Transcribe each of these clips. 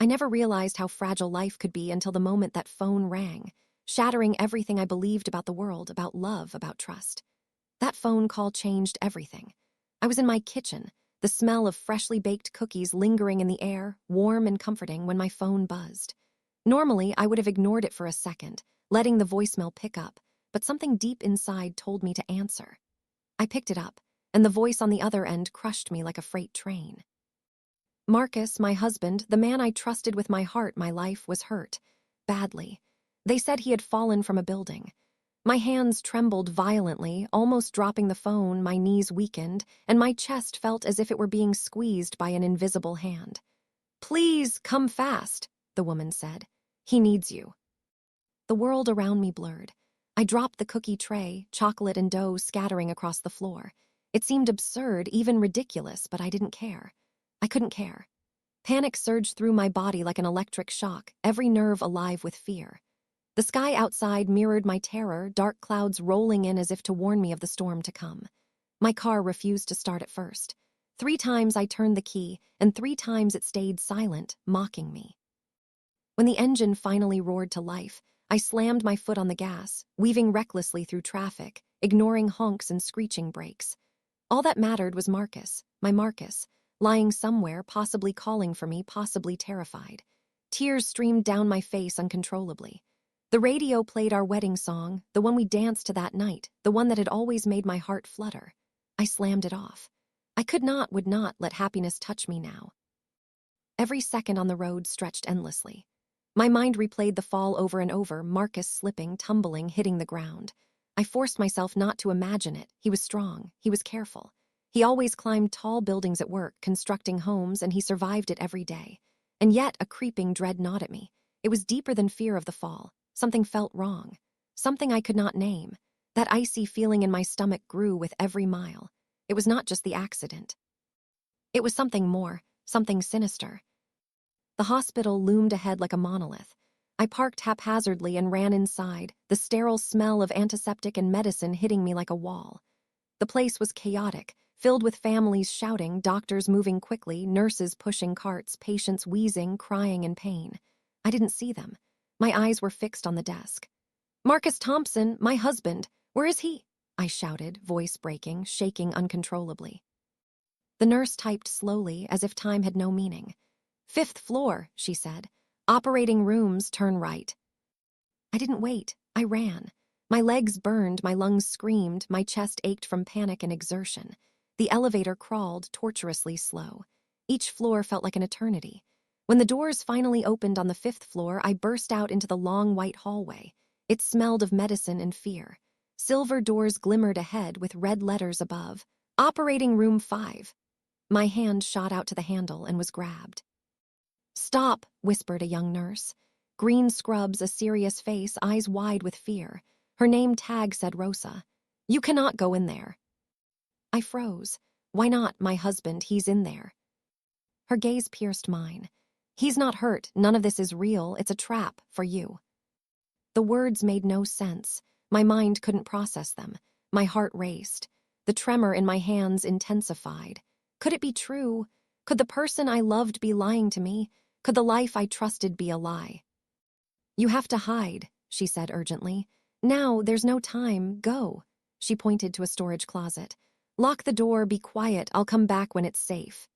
I never realized how fragile life could be until the moment that phone rang, shattering everything I believed about the world, about love, about trust. That phone call changed everything. I was in my kitchen, the smell of freshly baked cookies lingering in the air, warm and comforting, when my phone buzzed. Normally, I would have ignored it for a second, letting the voicemail pick up, but something deep inside told me to answer. I picked it up, and the voice on the other end crushed me like a freight train. Marcus, my husband, the man I trusted with my heart, my life, was hurt. Badly. They said he had fallen from a building. My hands trembled violently, almost dropping the phone, my knees weakened, and my chest felt as if it were being squeezed by an invisible hand. "Please, come fast," the woman said. "He needs you." The world around me blurred. I dropped the cookie tray, chocolate and dough scattering across the floor. It seemed absurd, even ridiculous, but I didn't care. I couldn't care. Panic surged through my body like an electric shock, every nerve alive with fear. The sky outside mirrored my terror, dark clouds rolling in as if to warn me of the storm to come. My car refused to start at first. 3 times I turned the key, and 3 times it stayed silent, mocking me. When the engine finally roared to life, I slammed my foot on the gas, weaving recklessly through traffic, ignoring honks and screeching brakes. All that mattered was Marcus, my Marcus, lying somewhere, possibly calling for me, possibly terrified. Tears streamed down my face uncontrollably. The radio played our wedding song, the one we danced to that night, the one that had always made my heart flutter. I slammed it off. I would not let happiness touch me now. Every second on the road stretched endlessly. My mind replayed the fall over and over, Marcus slipping, tumbling, hitting the ground. I forced myself not to imagine it. He was strong. He was careful. He always climbed tall buildings at work, constructing homes, and he survived it every day. And yet a creeping dread gnawed at me. It was deeper than fear of the fall. Something felt wrong. Something I could not name. That icy feeling in my stomach grew with every mile. It was not just the accident. It was something more, something sinister. The hospital loomed ahead like a monolith. I parked haphazardly and ran inside, the sterile smell of antiseptic and medicine hitting me like a wall. The place was chaotic, filled with families shouting, doctors moving quickly, nurses pushing carts, patients wheezing, crying in pain. I didn't see them. My eyes were fixed on the desk. "Marcus Thompson, my husband, where is he?" I shouted, voice breaking, shaking uncontrollably. The nurse typed slowly, as if time had no meaning. "5th floor," she said. "Operating rooms, turn right." I didn't wait. I ran. My legs burned, my lungs screamed, my chest ached from panic and exertion. The elevator crawled, torturously slow. Each floor felt like an eternity. When the doors finally opened on the 5th floor, I burst out into the long white hallway. It smelled of medicine and fear. Silver doors glimmered ahead with red letters above. "Operating room 5." My hand shot out to the handle and was grabbed. "Stop," whispered a young nurse. Green scrubs, a serious face, eyes wide with fear. Her name tag said Rosa. "You cannot go in there." I froze. "Why not? My husband, he's in there." Her gaze pierced mine. "He's not hurt. None of this is real. It's a trap for you." The words made no sense. My mind couldn't process them. My heart raced. The tremor in my hands intensified. Could it be true? Could the person I loved be lying to me? Could the life I trusted be a lie? "You have to hide," she said urgently. "Now, there's no time. Go." She pointed to a storage closet. "Lock the door, be quiet. I'll come back when it's safe."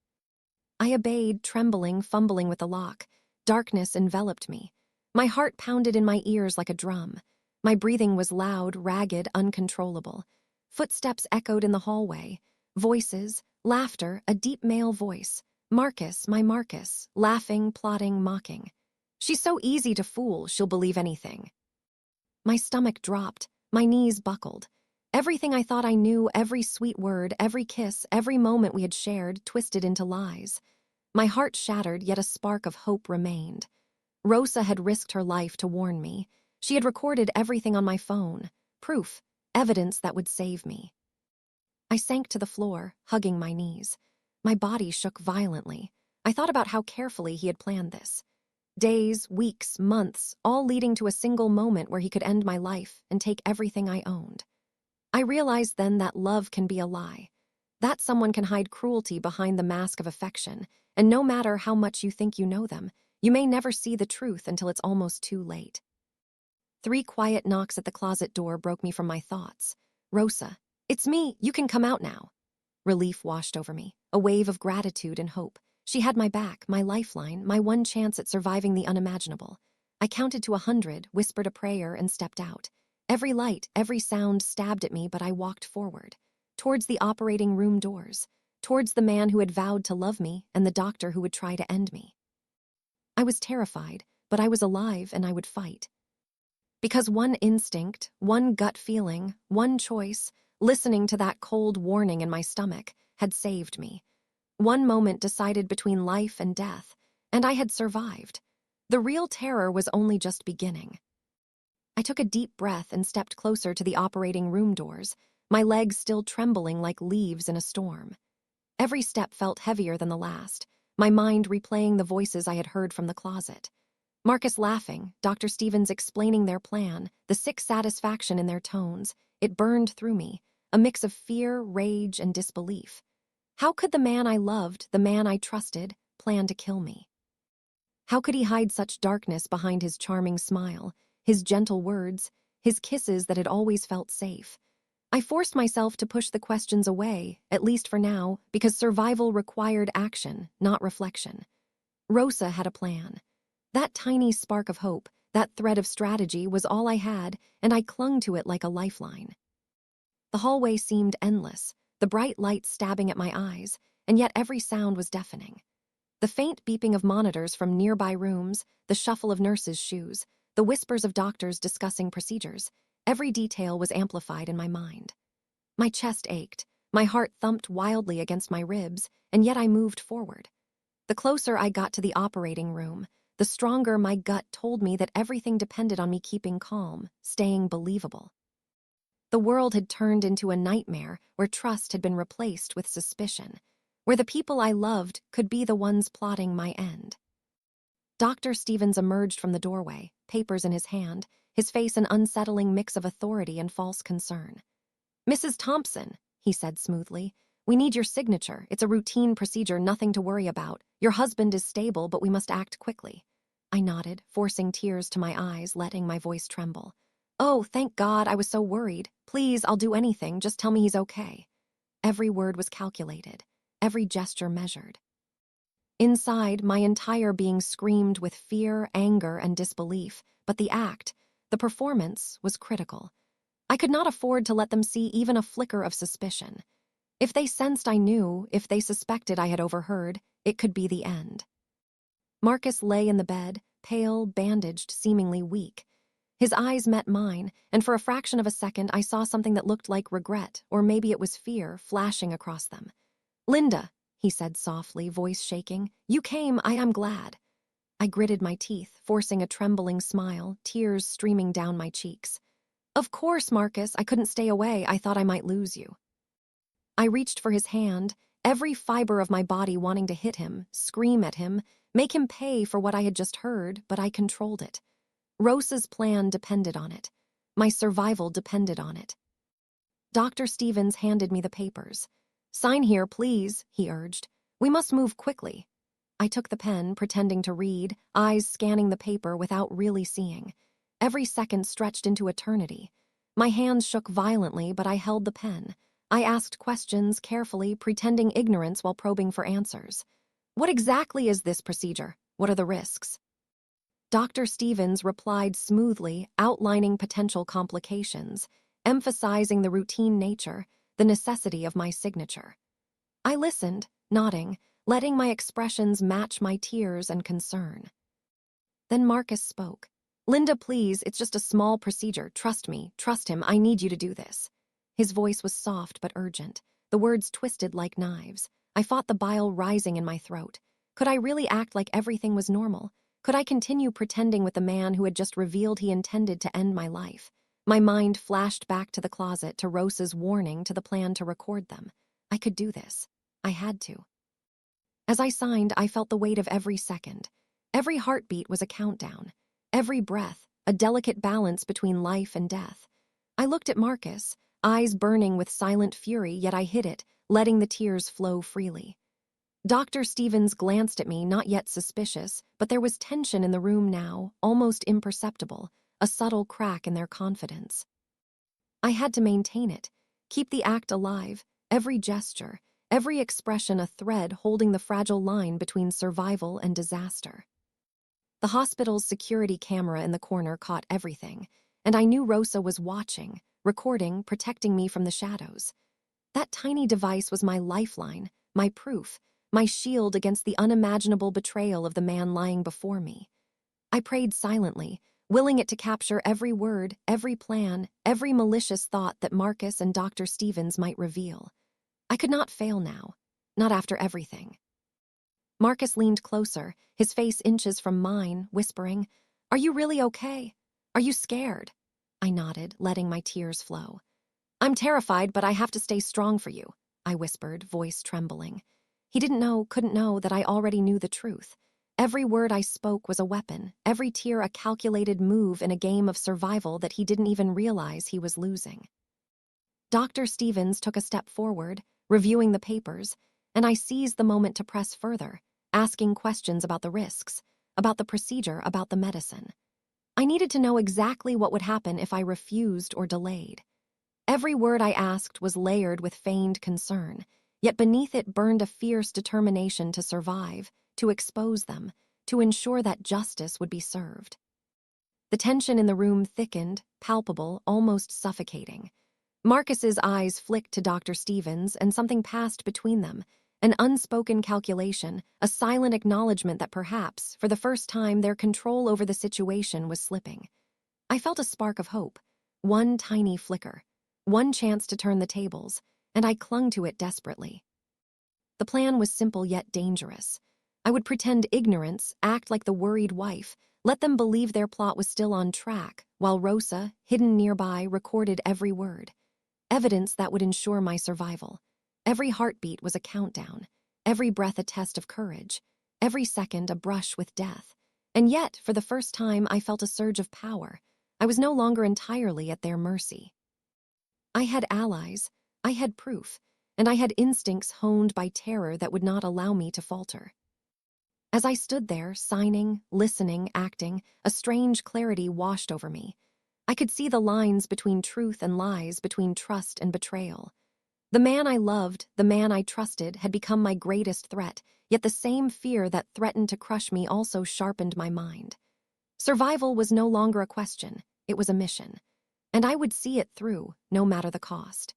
I obeyed, trembling, fumbling with the lock. Darkness enveloped me. My heart pounded in my ears like a drum. My breathing was loud, ragged, uncontrollable. Footsteps echoed in the hallway. Voices, laughter, a deep male voice. Marcus, my Marcus, laughing, plotting, mocking. "She's so easy to fool, she'll believe anything." My stomach dropped. My knees buckled. Everything I thought I knew, every sweet word, every kiss, every moment we had shared, twisted into lies. My heart shattered, yet a spark of hope remained. Rosa had risked her life to warn me. She had recorded everything on my phone. Proof, evidence that would save me. I sank to the floor, hugging my knees. My body shook violently. I thought about how carefully he had planned this. Days, weeks, months, all leading to a single moment where he could end my life and take everything I owned. I realized then that love can be a lie. That someone can hide cruelty behind the mask of affection, and no matter how much you think you know them, You may never see the truth until it's almost too late. 3 quiet knocks at the closet door broke me from my thoughts. Rosa, it's me, you can come out now. Relief washed over me, a wave of gratitude and hope. She had my back, my lifeline, my one chance at surviving the unimaginable. I counted to 100, whispered a prayer, and stepped out. Every light, every sound stabbed at me, but I walked forward. Towards the operating room doors. Towards the man who had vowed to love me and the doctor who would try to end me. I was terrified, but I was alive and I would fight. Because one instinct, one gut feeling, one choice, listening to that cold warning in my stomach, had saved me. One moment decided between life and death, and I had survived. The real terror was only just beginning. I took a deep breath and stepped closer to the operating room doors, my legs still trembling like leaves in a storm. Every step felt heavier than the last, my mind replaying the voices I had heard from the closet. Marcus laughing, Dr. Stevens explaining their plan, the sick satisfaction in their tones. It burned through me, a mix of fear, rage, and disbelief. How could the man I loved, the man I trusted, plan to kill me? How could he hide such darkness behind his charming smile, his gentle words, his kisses that had always felt safe? I forced myself to push the questions away, at least for now, because survival required action, not reflection. Rosa had a plan. That tiny spark of hope, that thread of strategy was all I had, and I clung to it like a lifeline. The hallway seemed endless, the bright light stabbing at my eyes, and yet every sound was deafening. The faint beeping of monitors from nearby rooms, the shuffle of nurses' shoes, the whispers of doctors discussing procedures, every detail was amplified in my mind. My chest ached, my heart thumped wildly against my ribs, and yet I moved forward. The closer I got to the operating room, the stronger my gut told me that everything depended on me keeping calm, staying believable. The world had turned into a nightmare where trust had been replaced with suspicion, where the people I loved could be the ones plotting my end. Dr. Stevens emerged from the doorway, papers in his hand, his face an unsettling mix of authority and false concern. "Mrs. Thompson," he said smoothly, "we need your signature. It's a routine procedure, nothing to worry about. Your husband is stable, but we must act quickly." I nodded, forcing tears to my eyes, letting my voice tremble. "Oh, thank God, I was so worried. Please, I'll do anything, just tell me he's okay." Every word was calculated, every gesture measured. Inside, my entire being screamed with fear, anger, and disbelief, but the act, the performance, was critical. I could not afford to let them see even a flicker of suspicion. If they sensed I knew, if they suspected I had overheard, it could be the end. Marcus lay in the bed, pale, bandaged, seemingly weak. His eyes met mine, and for a fraction of a second I saw something that looked like regret, or maybe it was fear, flashing across them. "Linda," he said softly, voice shaking, "you came, I am glad." I gritted my teeth, forcing a trembling smile, tears streaming down my cheeks. "Of course, Marcus, I couldn't stay away, I thought I might lose you." I reached for his hand, every fiber of my body wanting to hit him, scream at him, make him pay for what I had just heard, but I controlled it. Rosa's plan depended on it. My survival depended on it. Dr. Stevens handed me the papers. "Sign here, please," he urged. "We must move quickly." I took the pen, pretending to read, eyes scanning the paper without really seeing. Every second stretched into eternity. My hands shook violently, but I held the pen. I asked questions carefully, pretending ignorance while probing for answers. "What exactly is this procedure? What are the risks?" Dr. Stevens replied smoothly, outlining potential complications, emphasizing the routine nature, the necessity of my signature. I listened, nodding, letting my expressions match my tears and concern. Then Marcus spoke. "Linda, please, it's just a small procedure. Trust me, trust him. I need you to do this." His voice was soft but urgent, the words twisted like knives. I fought the bile rising in my throat. Could I really act like everything was normal? Could I continue pretending with the man who had just revealed he intended to end my life? My mind flashed back to the closet, to Rosa's warning, to the plan to record them. I could do this. I had to. As I signed, I felt the weight of every second. Every heartbeat was a countdown. Every breath, a delicate balance between life and death. I looked at Marcus, eyes burning with silent fury, yet I hid it, letting the tears flow freely. Dr. Stevens glanced at me, not yet suspicious, but there was tension in the room now, almost imperceptible, a subtle crack in their confidence. I had to maintain it, keep the act alive, every gesture, every expression a thread holding the fragile line between survival and disaster. The hospital's security camera in the corner caught everything, and I knew Rosa was watching, recording, protecting me from the shadows. That tiny device was my lifeline, my proof, my shield against the unimaginable betrayal of the man lying before me. I prayed silently, willing it to capture every word, every plan, every malicious thought that Marcus and Dr. Stevens might reveal. I could not fail now, not after everything. Marcus leaned closer, his face inches from mine, whispering, "Are you really okay? Are you scared?" I nodded, letting my tears flow. "I'm terrified, but I have to stay strong for you," I whispered, voice trembling. He couldn't know that I already knew the truth. Every word I spoke was a weapon, every tear a calculated move in a game of survival that he didn't even realize he was losing. Dr. Stevens took a step forward, reviewing the papers, and I seized the moment to press further, asking questions about the risks, about the procedure, about the medicine. I needed to know exactly what would happen if I refused or delayed. Every word I asked was layered with feigned concern, yet beneath it burned a fierce determination to survive, to expose them, to ensure that justice would be served. The tension in the room thickened, palpable, almost suffocating. Marcus's eyes flicked to Dr. Stevens, and something passed between them, an unspoken calculation, a silent acknowledgement that perhaps, for the first time, their control over the situation was slipping. I felt a spark of hope, one tiny flicker, one chance to turn the tables, and I clung to it desperately. The plan was simple yet dangerous. I would pretend ignorance, act like the worried wife, let them believe their plot was still on track, while Rosa, hidden nearby, recorded every word. Evidence that would ensure my survival. Every heartbeat was a countdown, every breath a test of courage, every second a brush with death. And yet, for the first time, I felt a surge of power. I was no longer entirely at their mercy. I had allies, I had proof, and I had instincts honed by terror that would not allow me to falter. As I stood there, signing, listening, acting, a strange clarity washed over me. I could see the lines between truth and lies, between trust and betrayal. The man I loved, the man I trusted, had become my greatest threat, yet the same fear that threatened to crush me also sharpened my mind. Survival was no longer a question, it was a mission, and I would see it through, no matter the cost.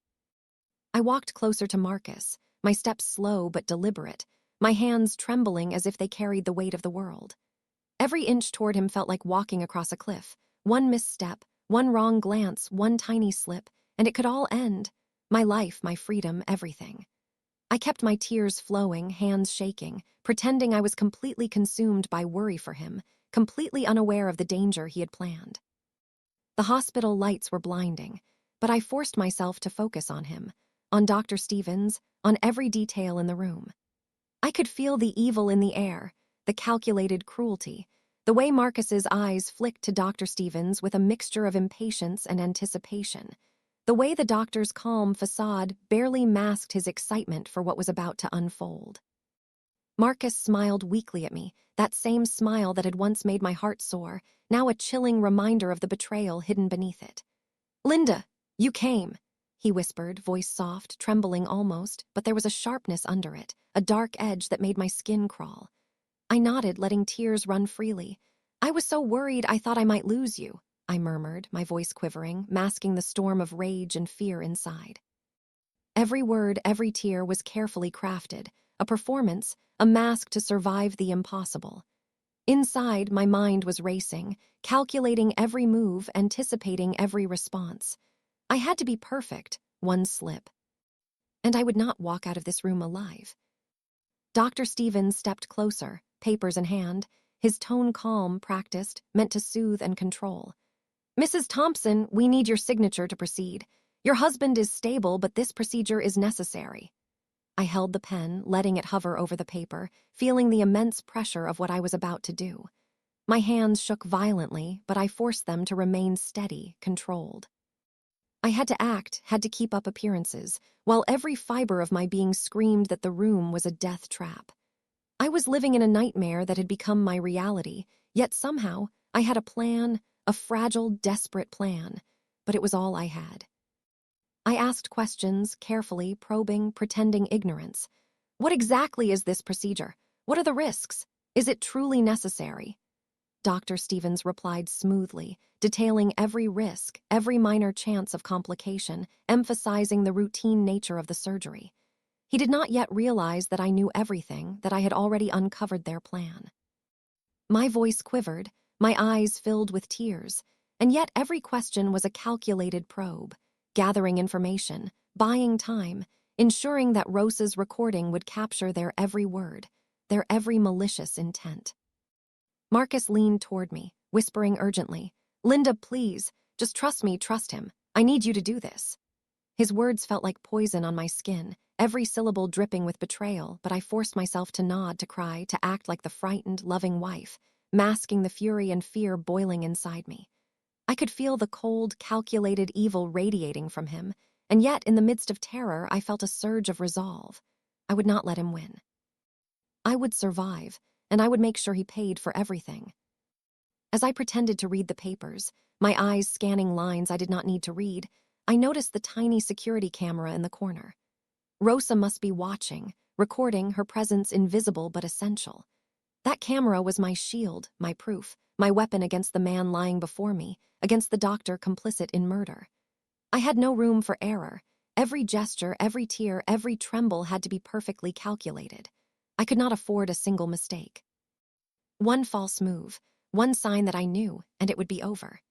I walked closer to Marcus, my steps slow but deliberate, my hands trembling as if they carried the weight of the world. Every inch toward him felt like walking across a cliff. One misstep, one wrong glance, one tiny slip, and it could all end. My life, my freedom, everything. I kept my tears flowing, hands shaking, pretending I was completely consumed by worry for him, completely unaware of the danger he had planned. The hospital lights were blinding, but I forced myself to focus on him, on Dr. Stevens, on every detail in the room. I could feel the evil in the air, the calculated cruelty, the way Marcus's eyes flicked to Dr. Stevens with a mixture of impatience and anticipation, the way the doctor's calm facade barely masked his excitement for what was about to unfold. Marcus smiled weakly at me, that same smile that had once made my heart soar, now a chilling reminder of the betrayal hidden beneath it. "Linda, you came," he whispered, voice soft, trembling almost, but there was a sharpness under it, a dark edge that made my skin crawl. I nodded, letting tears run freely. "I was so worried I thought I might lose you," I murmured, my voice quivering, masking the storm of rage and fear inside. Every word, every tear was carefully crafted, a performance, a mask to survive the impossible. Inside, my mind was racing, calculating every move, anticipating every response. I had to be perfect, one slip. And I would not walk out of this room alive. Dr. Stevens stepped closer, papers in hand, his tone calm, practiced, meant to soothe and control. "Mrs. Thompson, we need your signature to proceed. Your husband is stable, but this procedure is necessary." I held the pen, letting it hover over the paper, feeling the immense pressure of what I was about to do. My hands shook violently, but I forced them to remain steady, controlled. I had to act, had to keep up appearances, while every fiber of my being screamed that the room was a death trap. I was living in a nightmare that had become my reality, yet somehow I had a plan, a fragile, desperate plan, but it was all I had. I asked questions, carefully, probing, pretending ignorance. What exactly is this procedure? What are the risks? Is it truly necessary? Dr. Stevens replied smoothly, detailing every risk, every minor chance of complication, emphasizing the routine nature of the surgery. He did not yet realize that I knew everything, that I had already uncovered their plan. My voice quivered, my eyes filled with tears, and yet every question was a calculated probe, gathering information, buying time, ensuring that Rosa's recording would capture their every word, their every malicious intent. Marcus leaned toward me, whispering urgently, "Linda, please, just trust me, trust him. I need you to do this." His words felt like poison on my skin, every syllable dripping with betrayal, but I forced myself to nod, to cry, to act like the frightened, loving wife, masking the fury and fear boiling inside me. I could feel the cold, calculated evil radiating from him, and yet in the midst of terror I felt a surge of resolve. I would not let him win. I would survive, and I would make sure he paid for everything. As I pretended to read the papers, my eyes scanning lines I did not need to read, I noticed the tiny security camera in the corner. Rosa must be watching, recording, her presence invisible but essential. That camera was my shield, my proof, my weapon against the man lying before me, against the doctor complicit in murder. I had no room for error. Every gesture, every tear, every tremble had to be perfectly calculated. I could not afford a single mistake. One false move, one sign that I knew, and it would be over.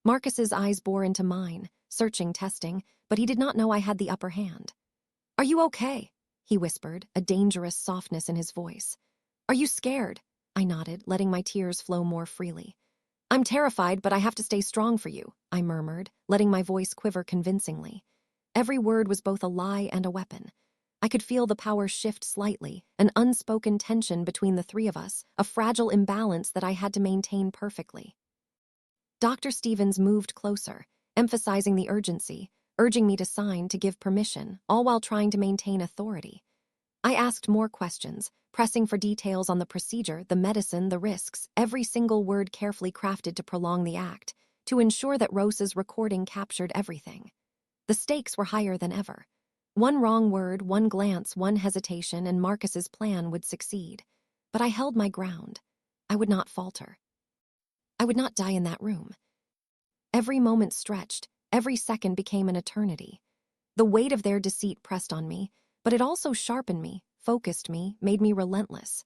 Marcus's eyes bore into mine, searching, testing, but he did not know I had the upper hand. "Are you okay?" he whispered, a dangerous softness in his voice. "Are you scared?" I nodded, letting my tears flow more freely. "I'm terrified, but I have to stay strong for you," I murmured, letting my voice quiver convincingly. Every word was both a lie and a weapon. I could feel the power shift slightly, an unspoken tension between the three of us, a fragile imbalance that I had to maintain perfectly. Dr. Stevens moved closer, emphasizing the urgency, urging me to sign, to give permission, all while trying to maintain authority. I asked more questions, pressing for details on the procedure, the medicine, the risks, every single word carefully crafted to prolong the act, to ensure that Rosa's recording captured everything. The stakes were higher than ever. One wrong word, one glance, one hesitation, and Marcus's plan would succeed. But I held my ground. I would not falter. I would not die in that room. Every moment stretched, every second became an eternity. The weight of their deceit pressed on me, but it also sharpened me, focused me, made me relentless.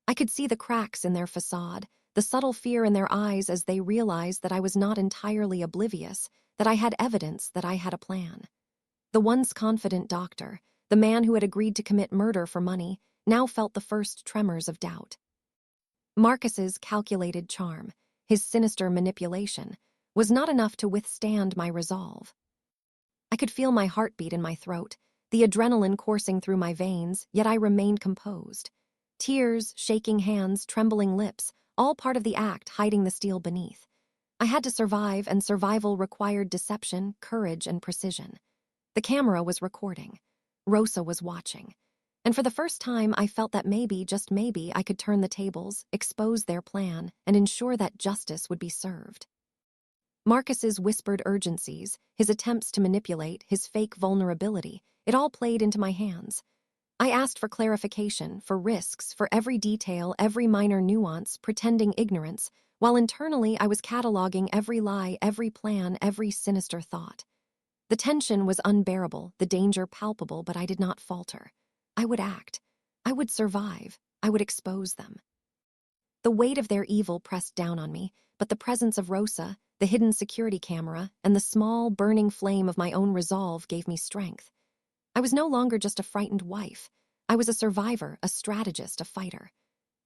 I could see the cracks in their facade, the subtle fear in their eyes as they realized that I was not entirely oblivious, that I had evidence, that I had a plan. The once confident doctor, the man who had agreed to commit murder for money, now felt the first tremors of doubt. Marcus's calculated charm, his sinister manipulation, was not enough to withstand my resolve. I could feel my heartbeat in my throat, the adrenaline coursing through my veins, yet I remained composed. Tears, shaking hands, trembling lips, all part of the act, hiding the steel beneath. I had to survive, and survival required deception, courage, and precision. The camera was recording. Rosa was watching. And for the first time, I felt that maybe, just maybe, I could turn the tables, expose their plan, and ensure that justice would be served. Marcus's whispered urgencies, his attempts to manipulate, his fake vulnerability, it all played into my hands. I asked for clarification, for risks, for every detail, every minor nuance, pretending ignorance, while internally I was cataloging every lie, every plan, every sinister thought. The tension was unbearable, the danger palpable, but I did not falter. I would act. I would survive. I would expose them. The weight of their evil pressed down on me, but the presence of Rosa, the hidden security camera, and the small, burning flame of my own resolve gave me strength. I was no longer just a frightened wife. I was a survivor, a strategist, a fighter.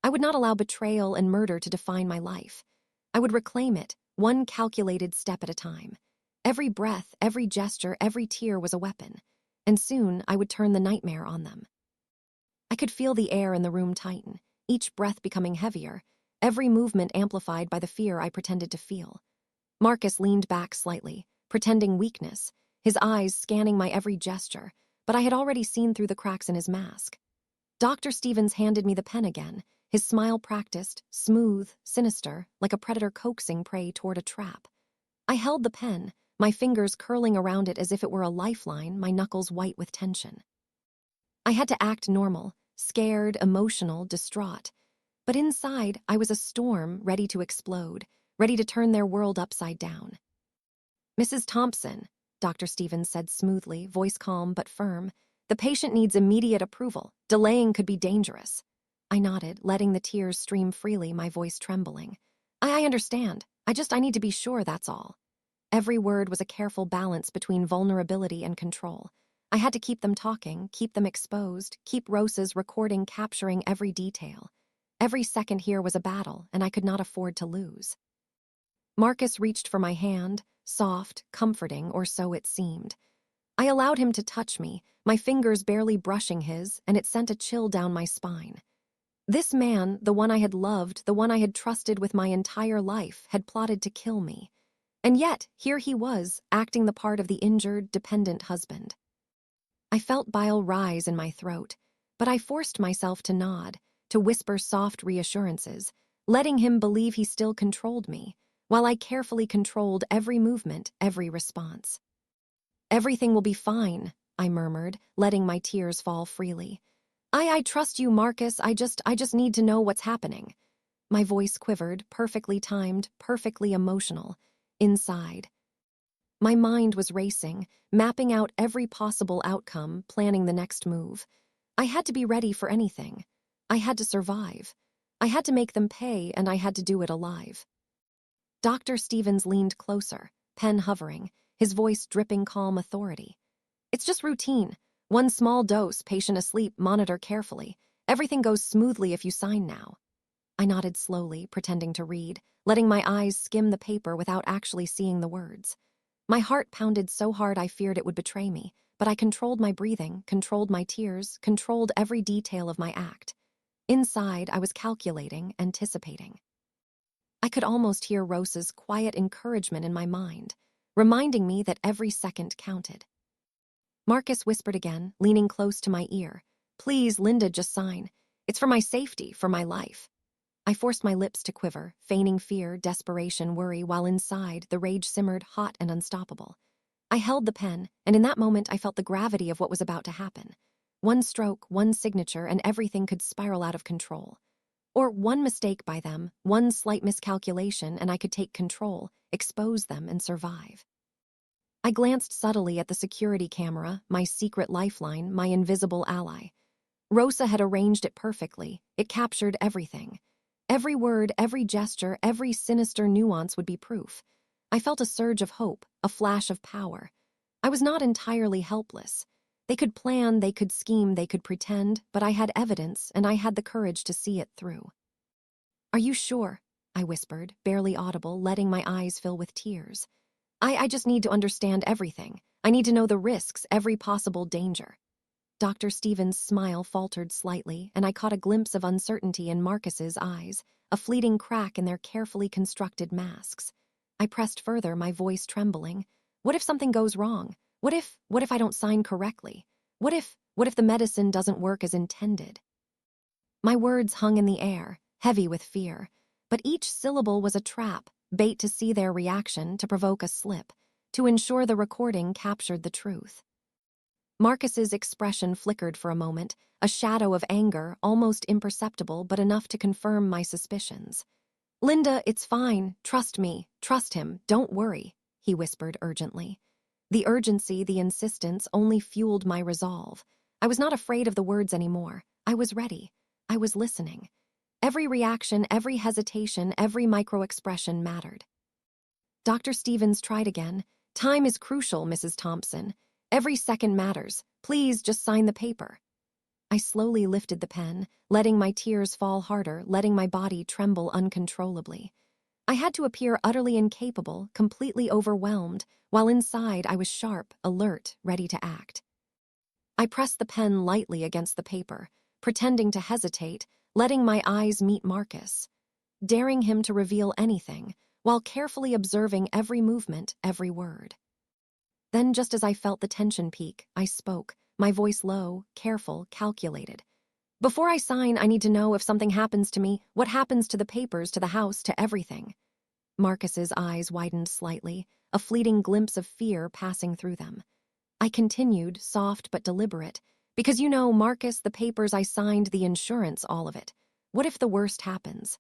I would not allow betrayal and murder to define my life. I would reclaim it, one calculated step at a time. Every breath, every gesture, every tear was a weapon, and soon I would turn the nightmare on them. I could feel the air in the room tighten, each breath becoming heavier, every movement amplified by the fear I pretended to feel. Marcus leaned back slightly, pretending weakness, his eyes scanning my every gesture, but I had already seen through the cracks in his mask. Dr. Stevens handed me the pen again, his smile practiced, smooth, sinister, like a predator coaxing prey toward a trap. I held the pen, my fingers curling around it as if it were a lifeline, my knuckles white with tension. I had to act normal, scared, emotional, distraught. But inside, I was a storm ready to explode, ready to turn their world upside down. "Mrs. Thompson," Dr. Stevens said smoothly, voice calm but firm, "the patient needs immediate approval. Delaying could be dangerous." I nodded, letting the tears stream freely, my voice trembling. I understand. I need to be sure, that's all." Every word was a careful balance between vulnerability and control. I had to keep them talking, keep them exposed, keep Rosa's recording capturing every detail. Every second here was a battle, and I could not afford to lose. Marcus reached for my hand, soft, comforting, or so it seemed. I allowed him to touch me, my fingers barely brushing his, and it sent a chill down my spine. This man, the one I had loved, the one I had trusted with my entire life, had plotted to kill me. And yet, here he was, acting the part of the injured, dependent husband. I felt bile rise in my throat, but I forced myself to nod, to whisper soft reassurances, letting him believe he still controlled me, while I carefully controlled every movement, every response. "Everything will be fine," I murmured, letting my tears fall freely. I trust you, Marcus. I just need to know what's happening." My voice quivered, perfectly timed, perfectly emotional. Inside, my mind was racing, mapping out every possible outcome, planning the next move. I had to be ready for anything. I had to survive. I had to make them pay, and I had to do it alive. Dr. Stevens leaned closer, pen hovering, his voice dripping calm authority. "It's just routine. One small dose, patient asleep, monitor carefully. Everything goes smoothly if you sign now." I nodded slowly, pretending to read, letting my eyes skim the paper without actually seeing the words. My heart pounded so hard I feared it would betray me, but I controlled my breathing, controlled my tears, controlled every detail of my act. Inside, I was calculating, anticipating. I could almost hear Rosa's quiet encouragement in my mind, reminding me that every second counted. Marcus whispered again, leaning close to my ear. "Please, Linda, just sign. It's for my safety, for my life." I forced my lips to quiver, feigning fear, desperation, worry, while inside, the rage simmered, hot and unstoppable. I held the pen, and in that moment I felt the gravity of what was about to happen. One stroke, one signature, and everything could spiral out of control. Or one mistake by them, one slight miscalculation, and I could take control, expose them, and survive. I glanced subtly at the security camera, my secret lifeline, my invisible ally. Rosa had arranged it perfectly. It captured everything. Every word, every gesture, every sinister nuance would be proof. I felt a surge of hope, a flash of power. I was not entirely helpless. They could plan, they could scheme, they could pretend, but I had evidence, and I had the courage to see it through. "Are you sure?" I whispered, barely audible, letting my eyes fill with tears. I just need to understand everything. I need to know the risks, every possible danger." Dr. Stevens' smile faltered slightly, and I caught a glimpse of uncertainty in Marcus's eyes, a fleeting crack in their carefully constructed masks. I pressed further, my voice trembling. "What if something goes wrong? What if I don't sign correctly? What if the medicine doesn't work as intended?" My words hung in the air, heavy with fear, but each syllable was a trap, bait to see their reaction, to provoke a slip, to ensure the recording captured the truth. Marcus's expression flickered for a moment, a shadow of anger, almost imperceptible but enough to confirm my suspicions. "Linda, it's fine. Trust me. Trust him. Don't worry," he whispered urgently. The urgency, the insistence, only fueled my resolve. I was not afraid of the words anymore. I was ready. I was listening. Every reaction, every hesitation, every micro-expression mattered. Dr. Stevens tried again. "Time is crucial, Mrs. Thompson. Every second matters. Please just sign the paper." I slowly lifted the pen, letting my tears fall harder, letting my body tremble uncontrollably. I had to appear utterly incapable, completely overwhelmed, while inside I was sharp, alert, ready to act. I pressed the pen lightly against the paper, pretending to hesitate, letting my eyes meet Marcus, daring him to reveal anything, while carefully observing every movement, every word. Then, just as I felt the tension peak, I spoke, my voice low, careful, calculated. Before I sign, I need to know if something happens to me, what happens to the papers, to the house, to everything. Marcus's eyes widened slightly, a fleeting glimpse of fear passing through them. I continued, soft but deliberate, because Marcus, the papers I signed, the insurance, all of it. What if the worst happens?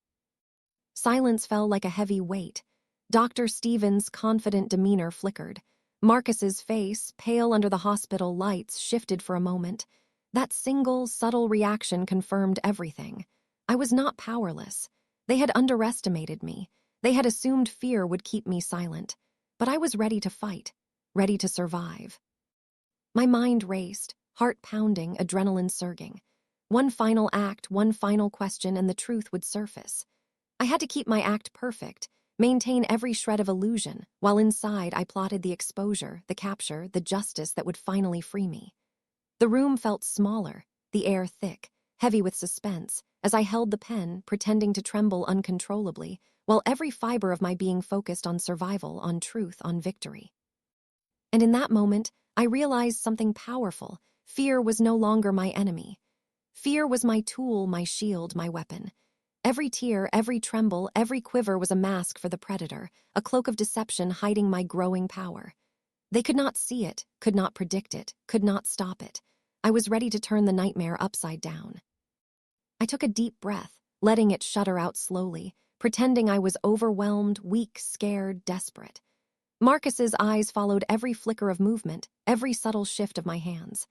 Silence fell like a heavy weight. Dr. Stevens' confident demeanor flickered. Marcus's face, pale under the hospital lights, shifted for a moment. That single, subtle reaction confirmed everything. I was not powerless. They had underestimated me. They had assumed fear would keep me silent. But I was ready to fight, ready to survive. My mind raced, heart pounding, adrenaline surging. One final act, one final question, and the truth would surface. I had to keep my act perfect, maintain every shred of illusion, while inside I plotted the exposure, the capture, the justice that would finally free me. The room felt smaller, the air thick, heavy with suspense, as I held the pen, pretending to tremble uncontrollably, while every fiber of my being focused on survival, on truth, on victory. And in that moment, I realized something powerful. Fear was no longer my enemy. Fear was my tool, my shield, my weapon. Every tear, every tremble, every quiver was a mask for the predator, a cloak of deception hiding my growing power. They could not see it, could not predict it, could not stop it. I was ready to turn the nightmare upside down. I took a deep breath, letting it shudder out slowly, pretending I was overwhelmed, weak, scared, desperate. Marcus's eyes followed every flicker of movement, every subtle shift of my hands.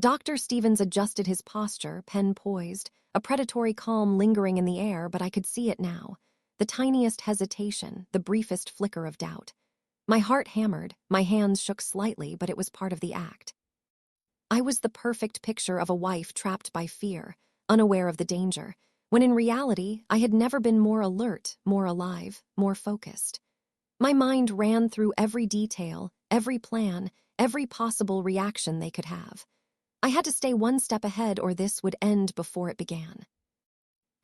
Dr. Stevens adjusted his posture, pen poised, a predatory calm lingering in the air, but I could see it now. The tiniest hesitation, the briefest flicker of doubt. My heart hammered, my hands shook slightly, but it was part of the act. I was the perfect picture of a wife trapped by fear, unaware of the danger, when in reality, I had never been more alert, more alive, more focused. My mind ran through every detail, every plan, every possible reaction they could have. I had to stay one step ahead or this would end before it began.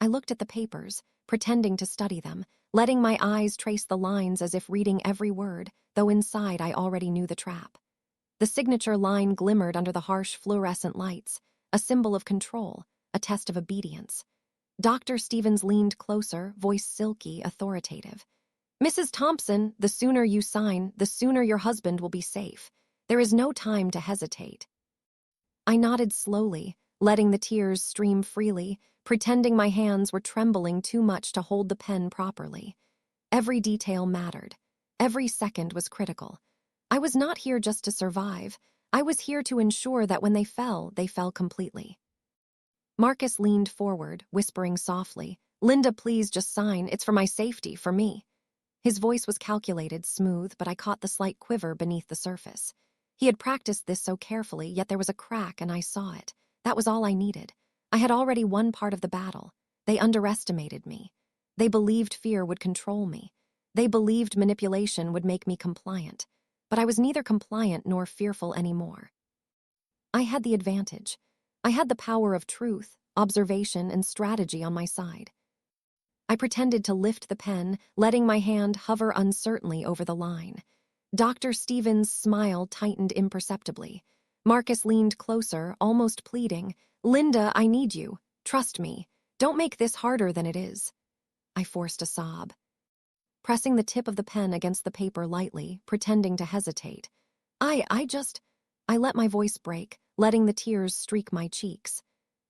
I looked at the papers, pretending to study them, letting my eyes trace the lines as if reading every word, though inside I already knew the trap. The signature line glimmered under the harsh fluorescent lights, a symbol of control, a test of obedience. Dr. Stevens leaned closer, voice silky, authoritative. "Mrs. Thompson, the sooner you sign, the sooner your husband will be safe. There is no time to hesitate." I nodded slowly, letting the tears stream freely, pretending my hands were trembling too much to hold the pen properly. Every detail mattered. Every second was critical. I was not here just to survive. I was here to ensure that when they fell completely. Marcus leaned forward, whispering softly, "Linda, please just sign. It's for my safety, for me." His voice was calculated, smooth, but I caught the slight quiver beneath the surface. He had practiced this so carefully, yet there was a crack and I saw it. That was all I needed. I had already won part of the battle. They underestimated me. They believed fear would control me. They believed manipulation would make me compliant. But I was neither compliant nor fearful anymore. I had the advantage. I had the power of truth, observation, and strategy on my side. I pretended to lift the pen, letting my hand hover uncertainly over the line. Dr. Stevens' smile tightened imperceptibly. Marcus leaned closer, almost pleading, "Linda, I need you. Trust me. Don't make this harder than it is." I forced a sob. Pressing the tip of the pen against the paper lightly, pretending to hesitate. I let my voice break, letting the tears streak my cheeks.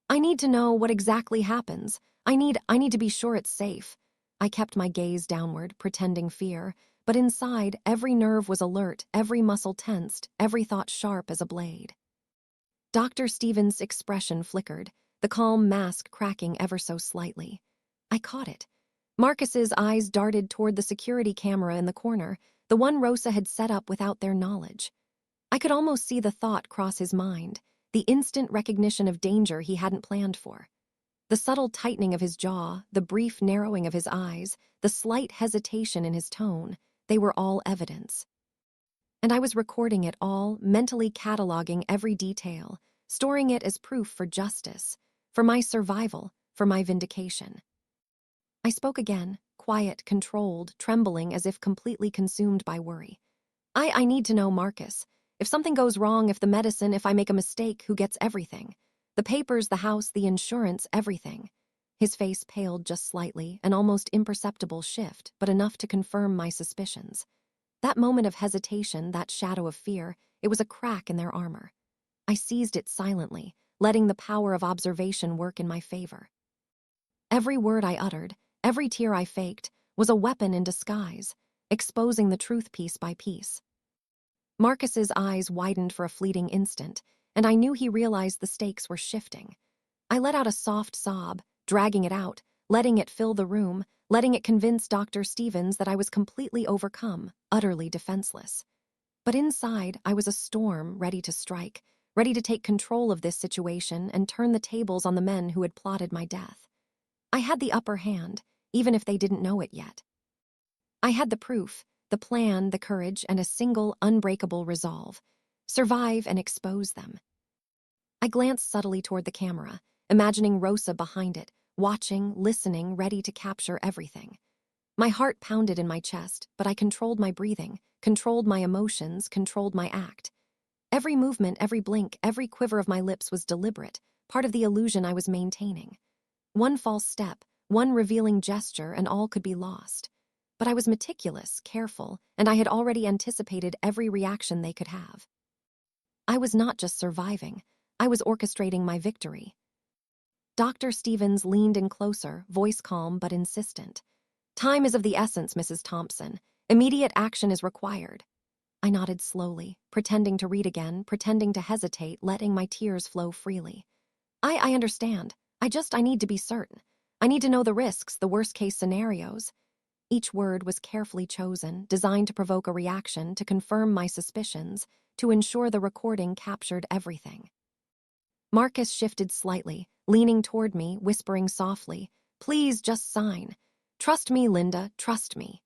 "I need to know what exactly happens. I need to be sure it's safe." I kept my gaze downward, pretending fear, but inside, every nerve was alert, every muscle tensed, every thought sharp as a blade. Dr. Stevens' expression flickered, the calm mask cracking ever so slightly. I caught it. Marcus's eyes darted toward the security camera in the corner, the one Rosa had set up without their knowledge. I could almost see the thought cross his mind, the instant recognition of danger he hadn't planned for. The subtle tightening of his jaw, the brief narrowing of his eyes, the slight hesitation in his tone, they were all evidence. And I was recording it all, mentally cataloging every detail, storing it as proof for justice, for my survival, for my vindication. I spoke again, quiet, controlled, trembling as if completely consumed by worry. I need to know, Marcus. If something goes wrong, if the medicine, if I make a mistake, who gets everything? The papers, the house, the insurance, everything. His face paled just slightly, an almost imperceptible shift, but enough to confirm my suspicions. That moment of hesitation, that shadow of fear, it was a crack in their armor. I seized it silently, letting the power of observation work in my favor. Every word I uttered, every tear I faked, was a weapon in disguise, exposing the truth piece by piece. Marcus's eyes widened for a fleeting instant, and I knew he realized the stakes were shifting. I let out a soft sob, dragging it out, letting it fill the room, letting it convince Dr. Stevens that I was completely overcome, utterly defenseless. But inside, I was a storm ready to strike, ready to take control of this situation and turn the tables on the men who had plotted my death. I had the upper hand, even if they didn't know it yet. I had the proof, the plan, the courage, and a single, unbreakable resolve. Survive and expose them. I glanced subtly toward the camera, imagining Rosa behind it, watching, listening, ready to capture everything. My heart pounded in my chest, but I controlled my breathing, controlled my emotions, controlled my act. Every movement, every blink, every quiver of my lips was deliberate, part of the illusion I was maintaining. One false step, one revealing gesture, and all could be lost. But I was meticulous, careful, and I had already anticipated every reaction they could have. I was not just surviving, I was orchestrating my victory. Dr. Stevens leaned in closer, voice calm but insistent. "Time is of the essence, Mrs. Thompson. Immediate action is required." I nodded slowly, pretending to read again, pretending to hesitate, letting my tears flow freely. I understand. I need to be certain. I need to know the risks, the worst-case scenarios." Each word was carefully chosen, designed to provoke a reaction, to confirm my suspicions, to ensure the recording captured everything. Marcus shifted slightly, leaning toward me, whispering softly, "Please just sign. Trust me, Linda, trust me."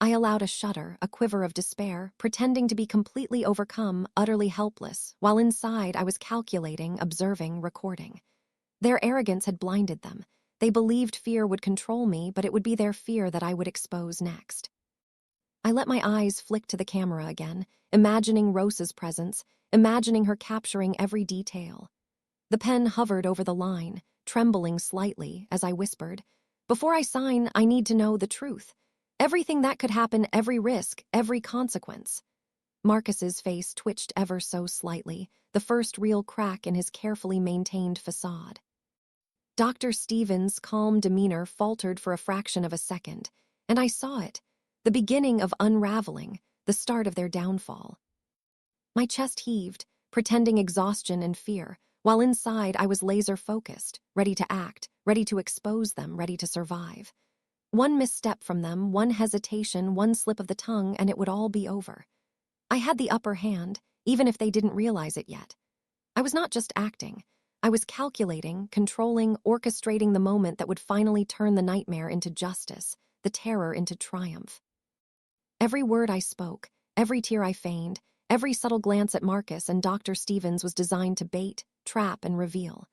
I allowed a shudder, a quiver of despair, pretending to be completely overcome, utterly helpless, while inside I was calculating, observing, recording. Their arrogance had blinded them. They believed fear would control me, but it would be their fear that I would expose next. I let my eyes flick to the camera again, imagining Rosa's presence, imagining her capturing every detail. The pen hovered over the line, trembling slightly as I whispered, "Before I sign, I need to know the truth. Everything that could happen, every risk, every consequence." Marcus's face twitched ever so slightly, the first real crack in his carefully maintained facade. Dr. Stevens' calm demeanor faltered for a fraction of a second, and I saw it, the beginning of unraveling, the start of their downfall. My chest heaved, pretending exhaustion and fear, while inside I was laser-focused, ready to act, ready to expose them, ready to survive. One misstep from them, one hesitation, one slip of the tongue, and it would all be over. I had the upper hand, even if they didn't realize it yet. I was not just acting. I was calculating, controlling, orchestrating the moment that would finally turn the nightmare into justice, the terror into triumph. Every word I spoke, every tear I feigned, every subtle glance at Marcus and Dr. Stevens was designed to bait, trap, and reveal.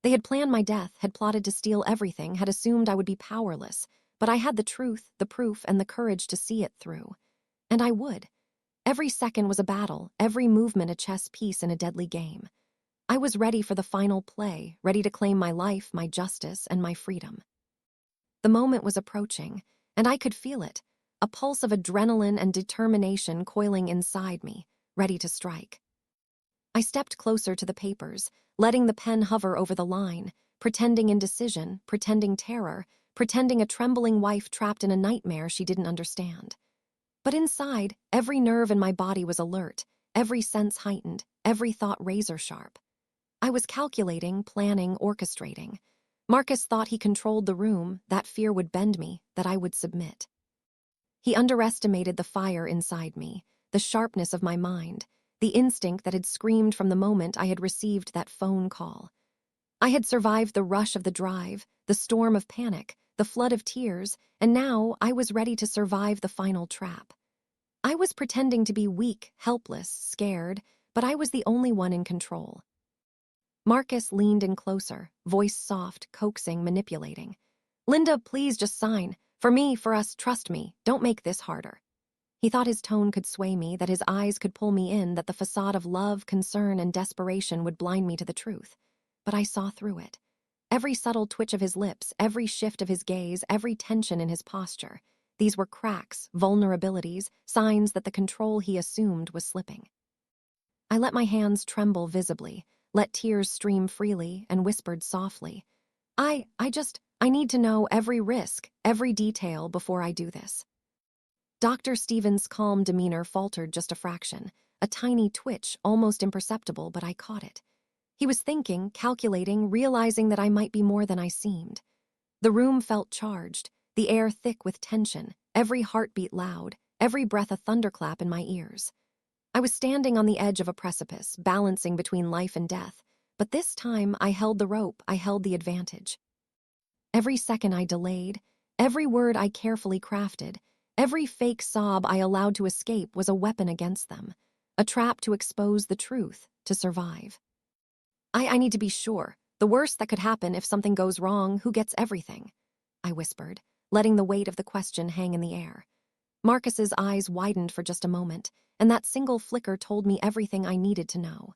They had planned my death, had plotted to steal everything, had assumed I would be powerless, but I had the truth, the proof, and the courage to see it through. And I would. Every second was a battle, every movement a chess piece in a deadly game. I was ready for the final play, ready to claim my life, my justice, and my freedom. The moment was approaching, and I could feel it, a pulse of adrenaline and determination coiling inside me, ready to strike. I stepped closer to the papers, letting the pen hover over the line, pretending indecision, pretending terror, pretending a trembling wife trapped in a nightmare she didn't understand. But inside, every nerve in my body was alert, every sense heightened, every thought razor-sharp. I was calculating, planning, orchestrating. Marcus thought he controlled the room, that fear would bend me, that I would submit. He underestimated the fire inside me, the sharpness of my mind, the instinct that had screamed from the moment I had received that phone call. I had survived the rush of the drive, the storm of panic, the flood of tears, and now I was ready to survive the final trap. I was pretending to be weak, helpless, scared, but I was the only one in control. Marcus leaned in closer, voice soft, coaxing, manipulating. "Linda, please just sign. For me, for us, trust me. Don't make this harder." He thought his tone could sway me, that his eyes could pull me in, that the facade of love, concern, and desperation would blind me to the truth. But I saw through it. Every subtle twitch of his lips, every shift of his gaze, every tension in his posture. These were cracks, vulnerabilities, signs that the control he assumed was slipping. I let my hands tremble visibly, let tears stream freely, and whispered softly, I need to know every risk, every detail before I do this. Dr. Stevens' calm demeanor faltered just a fraction, a tiny twitch, almost imperceptible, but I caught it. He was thinking, calculating, realizing that I might be more than I seemed. The room felt charged, the air thick with tension, every heartbeat loud, every breath a thunderclap in my ears. I was standing on the edge of a precipice, balancing between life and death, but this time I held the rope, I held the advantage. Every second I delayed, every word I carefully crafted, every fake sob I allowed to escape was a weapon against them, a trap to expose the truth, to survive. I need to be sure. The worst that could happen if something goes wrong, who gets everything? I whispered, letting the weight of the question hang in the air. Marcus's eyes widened for just a moment, and that single flicker told me everything I needed to know.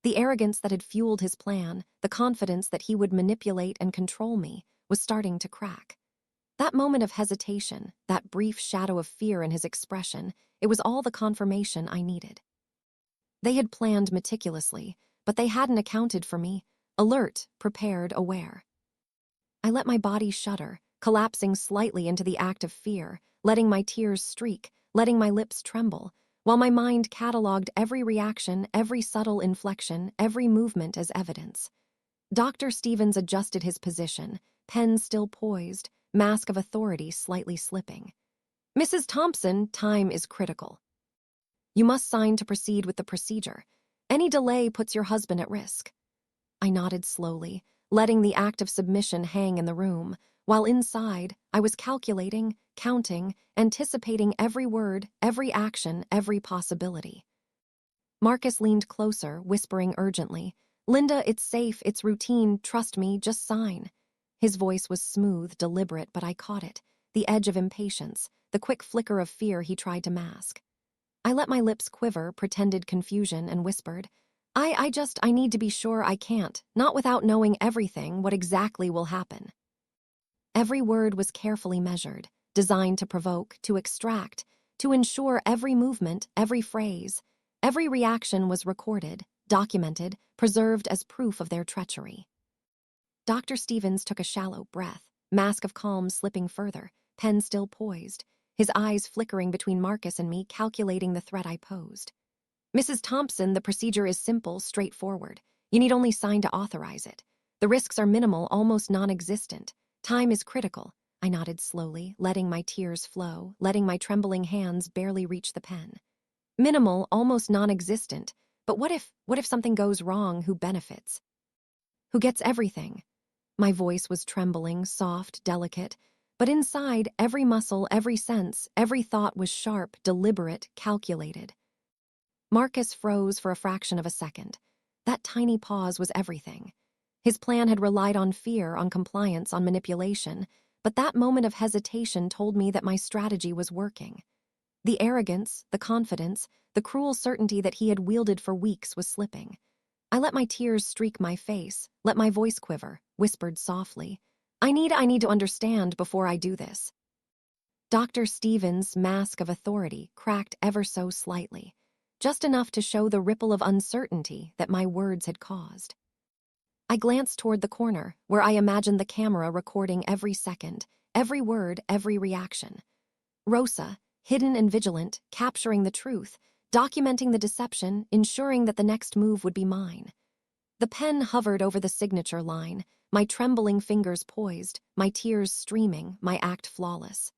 The arrogance that had fueled his plan, the confidence that he would manipulate and control me, was starting to crack. That moment of hesitation, that brief shadow of fear in his expression, it was all the confirmation I needed. They had planned meticulously, but they hadn't accounted for me, alert, prepared, aware. I let my body shudder, collapsing slightly into the act of fear, letting my tears streak, letting my lips tremble, while my mind catalogued every reaction, every subtle inflection, every movement as evidence. Dr. Stevens adjusted his position, pen still poised, mask of authority slightly slipping. "Mrs. Thompson, time is critical. You must sign to proceed with the procedure. Any delay puts your husband at risk." I nodded slowly, letting the act of submission hang in the room, while inside, I was calculating, counting, anticipating every word, every action, every possibility. Marcus leaned closer, whispering urgently, "Linda, it's safe, it's routine, trust me, just sign." His voice was smooth, deliberate, but I caught it, the edge of impatience, the quick flicker of fear he tried to mask. I let my lips quiver, pretended confusion, and whispered, I need to be sure I can't, not without knowing everything, what exactly will happen." Every word was carefully measured, designed to provoke, to extract, to ensure every movement, every phrase, every reaction was recorded, documented, preserved as proof of their treachery. Dr. Stevens took a shallow breath, mask of calm slipping further, pen still poised, his eyes flickering between Marcus and me, calculating the threat I posed. "Mrs. Thompson, the procedure is simple, straightforward. You need only sign to authorize it. The risks are minimal, almost non-existent. Time is critical." I nodded slowly, letting my tears flow, letting my trembling hands barely reach the pen. Minimal, almost non-existent. But what if something goes wrong? Who benefits? Who gets everything? My voice was trembling, soft, delicate, but inside, every muscle, every sense, every thought was sharp, deliberate, calculated. Marcus froze for a fraction of a second. That tiny pause was everything. His plan had relied on fear, on compliance, on manipulation, but that moment of hesitation told me that my strategy was working. The arrogance, the confidence, the cruel certainty that he had wielded for weeks was slipping. I let my tears streak my face, let my voice quiver, whispered softly, I need to understand before I do this." Dr. Stevens' mask of authority cracked ever so slightly, just enough to show the ripple of uncertainty that my words had caused. I glanced toward the corner, where I imagined the camera recording every second, every word, every reaction. Rosa, hidden and vigilant, capturing the truth, documenting the deception, ensuring that the next move would be mine. The pen hovered over the signature line, my trembling fingers poised, my tears streaming, my act flawless.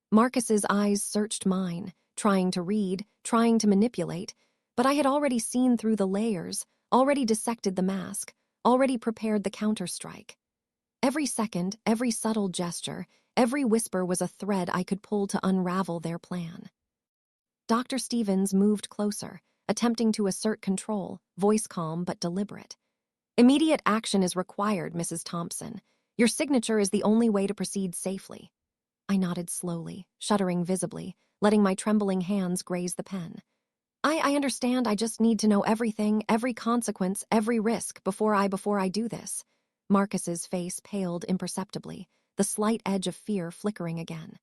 Marcus's eyes searched mine, trying to read, trying to manipulate, but I had already seen through the layers, already dissected the mask, already prepared the counterstrike. Every second, every subtle gesture, every whisper was a thread I could pull to unravel their plan. Dr. Stevens moved closer, attempting to assert control, voice calm but deliberate. "Immediate action is required, Mrs. Thompson. Your signature is the only way to proceed safely." I nodded slowly, shuddering visibly, letting my trembling hands graze the pen. I understand. I just need to know everything, every consequence, every risk before I do this. Marcus's face paled imperceptibly, the slight edge of fear flickering again.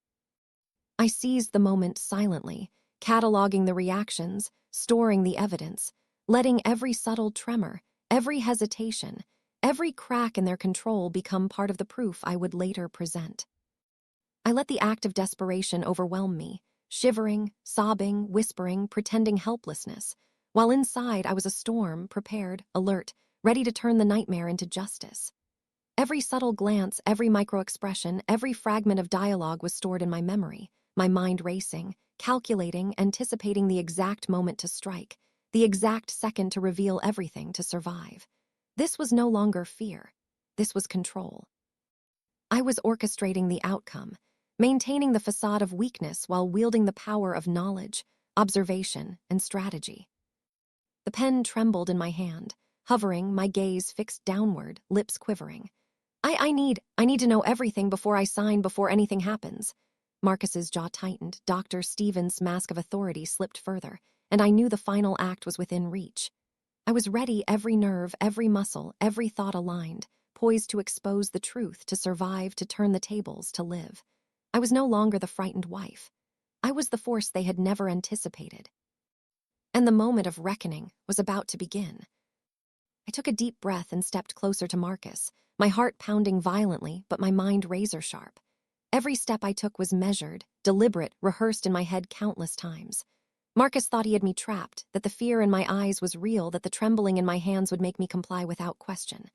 I seized the moment silently, cataloging the reactions, storing the evidence, letting every subtle tremor, every hesitation, every crack in their control become part of the proof I would later present. I let the act of desperation overwhelm me, shivering, sobbing, whispering, pretending helplessness, while inside I was a storm, prepared, alert, ready to turn the nightmare into justice. Every subtle glance, every micro-expression, every fragment of dialogue was stored in my memory, my mind racing, calculating, anticipating the exact moment to strike, the exact second to reveal everything to survive. This was no longer fear. This was control. I was orchestrating the outcome, maintaining the facade of weakness while wielding the power of knowledge, observation, and strategy. The pen trembled in my hand, hovering, my gaze fixed downward, lips quivering. I need to know everything before I sign, before anything happens. Marcus's jaw tightened, Dr. Stevens' mask of authority slipped further, and I knew the final act was within reach. I was ready, every nerve, every muscle, every thought aligned, poised to expose the truth, to survive, to turn the tables, to live. I was no longer the frightened wife. I was the force they had never anticipated. And the moment of reckoning was about to begin. I took a deep breath and stepped closer to Marcus, my heart pounding violently, but my mind razor-sharp. Every step I took was measured, deliberate, rehearsed in my head countless times. Marcus thought he had me trapped, that the fear in my eyes was real, that the trembling in my hands would make me comply without question.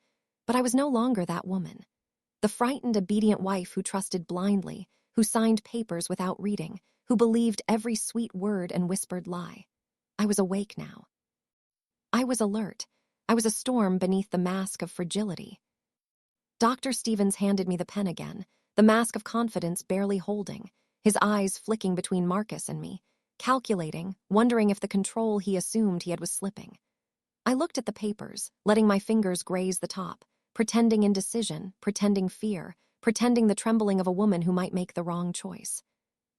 But I was no longer that woman. The frightened, obedient wife who trusted blindly, who signed papers without reading, who believed every sweet word and whispered lie. I was awake now. I was alert. I was a storm beneath the mask of fragility. Dr. Stevens handed me the pen again, the mask of confidence barely holding, his eyes flicking between Marcus and me, calculating, wondering if the control he assumed he had was slipping. I looked at the papers, letting my fingers graze the top, pretending indecision, pretending fear, pretending the trembling of a woman who might make the wrong choice.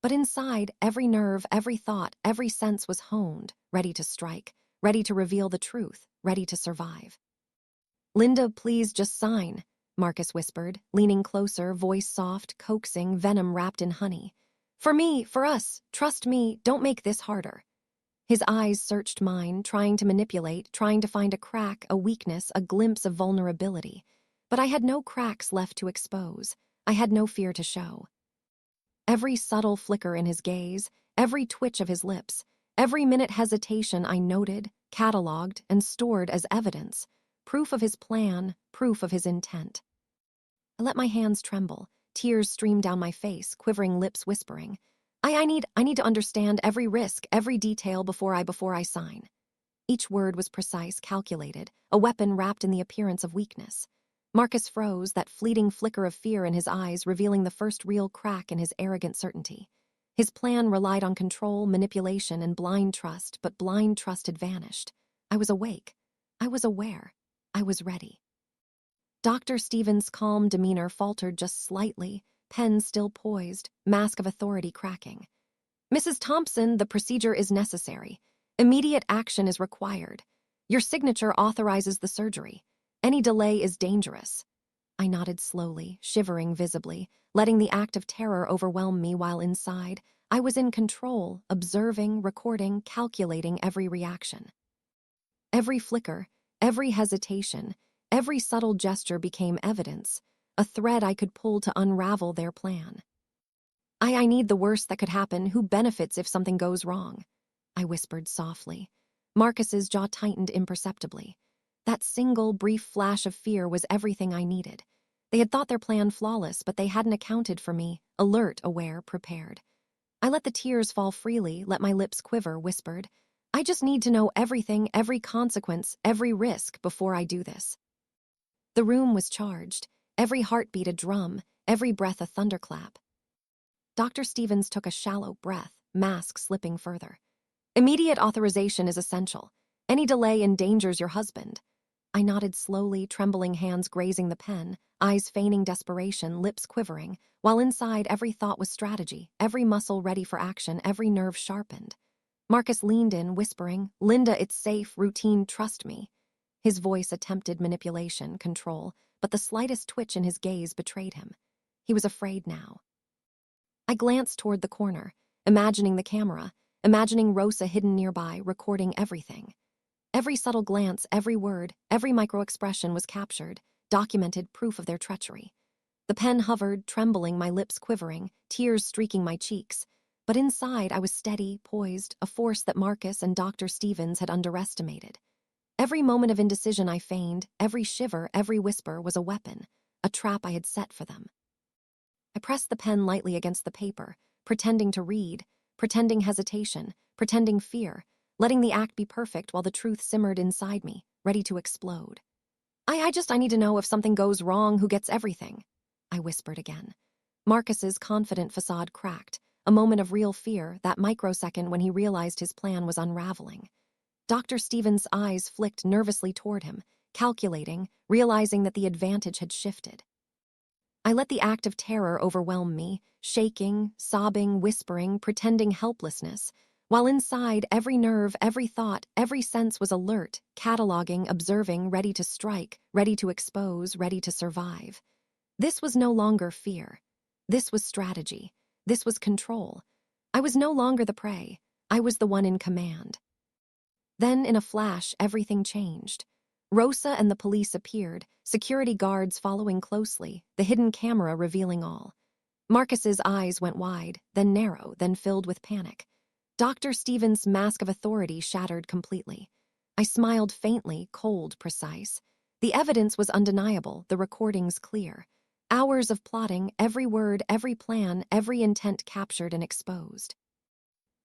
But inside, every nerve, every thought, every sense was honed, ready to strike, ready to reveal the truth, ready to survive. "Linda, please just sign," Marcus whispered, leaning closer, voice soft, coaxing, venom wrapped in honey. "For me, for us, trust me, don't make this harder." His eyes searched mine, trying to manipulate, trying to find a crack, a weakness, a glimpse of vulnerability. But I had no cracks left to expose. I had no fear to show. Every subtle flicker in his gaze, every twitch of his lips, every minute hesitation I noted, cataloged, and stored as evidence, proof of his plan, proof of his intent. I let my hands tremble, tears stream down my face, quivering lips whispering, I need to understand every risk, every detail before I sign." Each word was precise, calculated, a weapon wrapped in the appearance of weakness. Marcus froze, that fleeting flicker of fear in his eyes revealing the first real crack in his arrogant certainty. His plan relied on control, manipulation, and blind trust, but blind trust had vanished. I was awake. I was aware. I was ready. Dr. Stevens' calm demeanor faltered just slightly, pen still poised, mask of authority cracking. "Mrs. Thompson, the procedure is necessary. Immediate action is required. Your signature authorizes the surgery. Any delay is dangerous." I nodded slowly, shivering visibly, letting the act of terror overwhelm me while inside, I was in control, observing, recording, calculating every reaction. Every flicker, every hesitation, every subtle gesture became evidence, a thread I could pull to unravel their plan. I need the worst that could happen. Who benefits if something goes wrong?" I whispered softly. Marcus's jaw tightened imperceptibly. That single, brief flash of fear was everything I needed. They had thought their plan flawless, but they hadn't accounted for me, alert, aware, prepared. I let the tears fall freely, let my lips quiver, whispered, "I just need to know everything, every consequence, every risk before I do this." The room was charged, every heartbeat a drum, every breath a thunderclap. Dr. Stevens took a shallow breath, mask slipping further. "Immediate authorization is essential. Any delay endangers your husband." I nodded slowly, trembling hands grazing the pen, eyes feigning desperation, lips quivering, while inside every thought was strategy, every muscle ready for action, every nerve sharpened. Marcus leaned in, whispering, "Linda, it's safe, routine, trust me." His voice attempted manipulation, control, but the slightest twitch in his gaze betrayed him. He was afraid now. I glanced toward the corner, imagining the camera, imagining Rosa hidden nearby, recording everything. Every subtle glance, every word, every micro-expression was captured, documented proof of their treachery. The pen hovered, trembling, my lips quivering, tears streaking my cheeks. But inside, I was steady, poised, a force that Marcus and Dr. Stevens had underestimated. Every moment of indecision I feigned, every shiver, every whisper was a weapon, a trap I had set for them. I pressed the pen lightly against the paper, pretending to read, pretending hesitation, pretending fear, letting the act be perfect while the truth simmered inside me, ready to explode. I need to know if something goes wrong, who gets everything," I whispered again. Marcus's confident facade cracked, a moment of real fear, that microsecond when he realized his plan was unraveling. Dr. Stevens' eyes flicked nervously toward him, calculating, realizing that the advantage had shifted. I let the act of terror overwhelm me, shaking, sobbing, whispering, pretending helplessness, while inside every nerve, every thought, every sense was alert, cataloging, observing, ready to strike, ready to expose, ready to survive. This was no longer fear. This was strategy. This was control. I was no longer the prey. I was the one in command. Then, in a flash, everything changed. Rosa and the police appeared, security guards following closely, the hidden camera revealing all. Marcus's eyes went wide, then narrow, then filled with panic. Dr. Stevens' mask of authority shattered completely. I smiled faintly, cold, precise. The evidence was undeniable, the recordings clear. Hours of plotting, every word, every plan, every intent captured and exposed.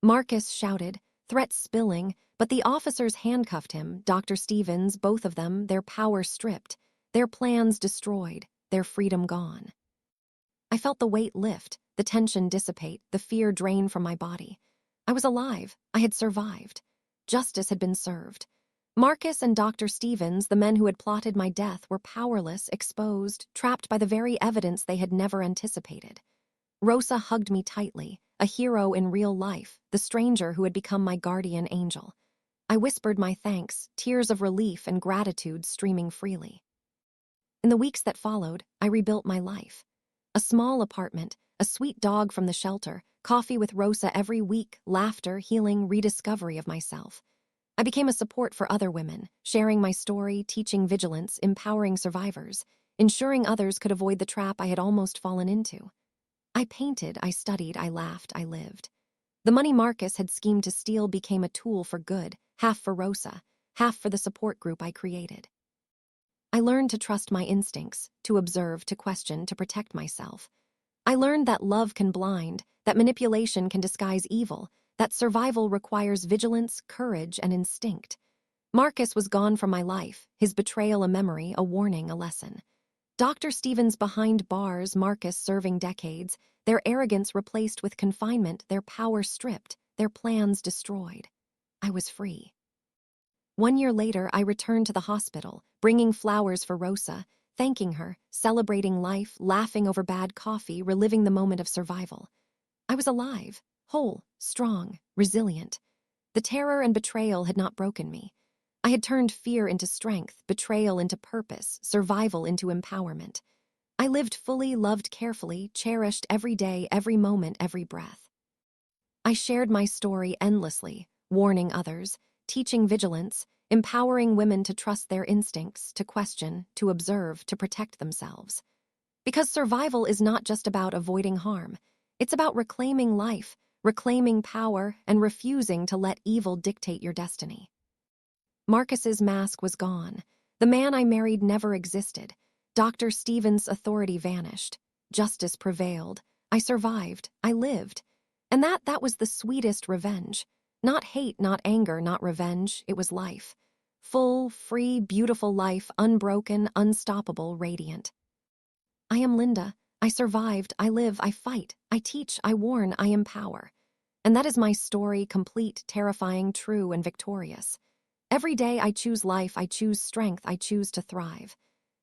Marcus shouted, threats spilling, but the officers handcuffed him, Dr. Stevens, both of them, their power stripped, their plans destroyed, their freedom gone. I felt the weight lift, the tension dissipate, the fear drain from my body. I was alive. I had survived. Justice had been served. Marcus and Dr. Stevens, the men who had plotted my death, were powerless, exposed, trapped by the very evidence they had never anticipated. Rosa hugged me tightly, a hero in real life, the stranger who had become my guardian angel. I whispered my thanks, tears of relief and gratitude streaming freely. In the weeks that followed, I rebuilt my life. A small apartment, a sweet dog from the shelter, coffee with Rosa every week, laughter, healing, rediscovery of myself. I became a support for other women, sharing my story, teaching vigilance, empowering survivors, ensuring others could avoid the trap I had almost fallen into. I painted, I studied, I laughed, I lived. The money Marcus had schemed to steal became a tool for good, half for Rosa, half for the support group I created. I learned to trust my instincts, to observe, to question, to protect myself. I learned that love can blind, that manipulation can disguise evil, that survival requires vigilance, courage, and instinct. Marcus was gone from my life, his betrayal a memory, a warning, a lesson. Dr. Stevens behind bars, Marcus serving decades, their arrogance replaced with confinement, their power stripped, their plans destroyed. I was free. 1 year later, I returned to the hospital, bringing flowers for Rosa, thanking her, celebrating life, laughing over bad coffee, reliving the moment of survival. I was alive, whole, strong, resilient. The terror and betrayal had not broken me. I had turned fear into strength, betrayal into purpose, survival into empowerment. I lived fully, loved carefully, cherished every day, every moment, every breath. I shared my story endlessly, warning others, teaching vigilance, empowering women to trust their instincts, to question, to observe, to protect themselves. Because survival is not just about avoiding harm. It's about reclaiming life, reclaiming power, and refusing to let evil dictate your destiny. Marcus's mask was gone. The man I married never existed. Dr. Stevens' authority vanished. Justice prevailed. I survived. I lived. And that was the sweetest revenge. Not hate, not anger, not revenge. It was life. Full, free, beautiful life, unbroken, unstoppable, radiant. I am Linda. I survived. I live. I fight. I teach. I warn. I empower. And that is my story, complete, terrifying, true, and victorious. Every day I choose life, I choose strength, I choose to thrive.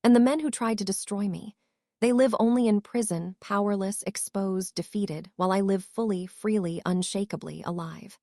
And the men who tried to destroy me, they live only in prison, powerless, exposed, defeated, while I live fully, freely, unshakably alive.